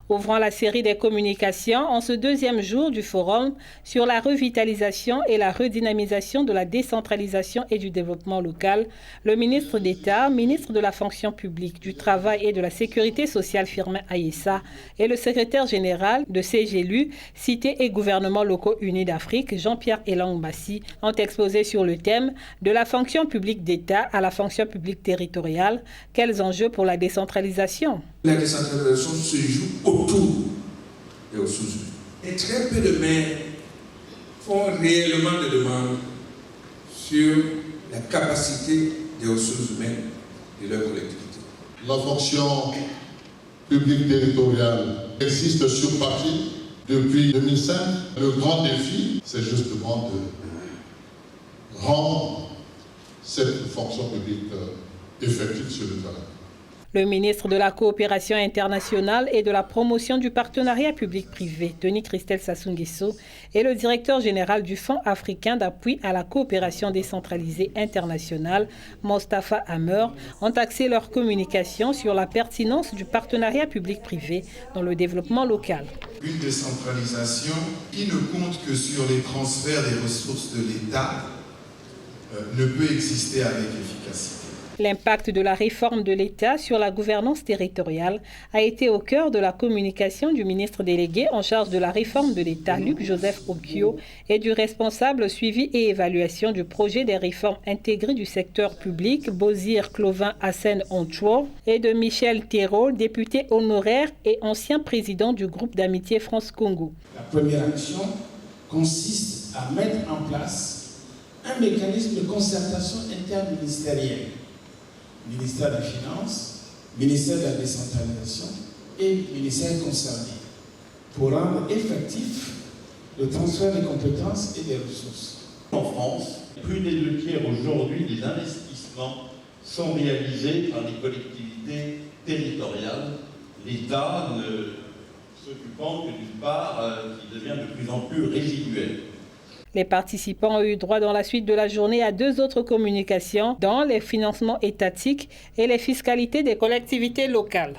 Ouvrant la série des communications en ce deuxième jour du forum sur la revitalisation et la redynamisation de la décentralisation et du développement local, le ministre d'État, ministre de la fonction publique, du travail et de la sécurité sociale Firmin Aïssa et le secrétaire général de CGLU, Cité et gouvernements locaux unis d'Afrique, Jean-Pierre Elang Bassi, ont exposé sur le thème de la fonction publique d'État à la fonction publique territoriale. Quels enjeux pour la décentralisation? La décentralisation se joue autour des ressources humaines. Et très peu de maires font réellement des demandes sur la capacité des ressources humaines de leur collectivité. La fonction publique territoriale existe sur papier depuis 2005. Le grand défi, c'est justement de rendre cette fonction publique effective sur le terrain. Le ministre de la Coopération internationale et de la promotion du partenariat public-privé, Denis Christel Sassou Nguesso, et le directeur général du Fonds africain d'appui à la coopération décentralisée internationale, Mostafa Hammer, ont axé leur communication sur la pertinence du partenariat public-privé dans le développement local. Une décentralisation qui ne compte que sur les transferts des ressources de l'État ne peut exister avec efficacité. L'impact de la réforme de l'État sur la gouvernance territoriale a été au cœur de la communication du ministre délégué en charge de la réforme de l'État, Luc-Joseph Okio, et du responsable suivi et évaluation du projet des réformes intégrées du secteur public, Bozir Clovin Hassen Onchouo, et de Michel Thérault, député honoraire et ancien président du groupe d'amitié France-Congo. La première action consiste à mettre en place un mécanisme de concertation interministérielle. Ministère des Finances, ministère de la décentralisation et ministère concerné, pour rendre effectif le transfert des compétences et des ressources. En France, plus des deux tiers aujourd'hui des investissements sont réalisés par les collectivités territoriales, l'État ne s'occupant que d'une part qui devient de plus en plus résiduelle. Les participants ont eu droit dans la suite de la journée à deux autres communications, dont les financements étatiques et les fiscalités des collectivités locales.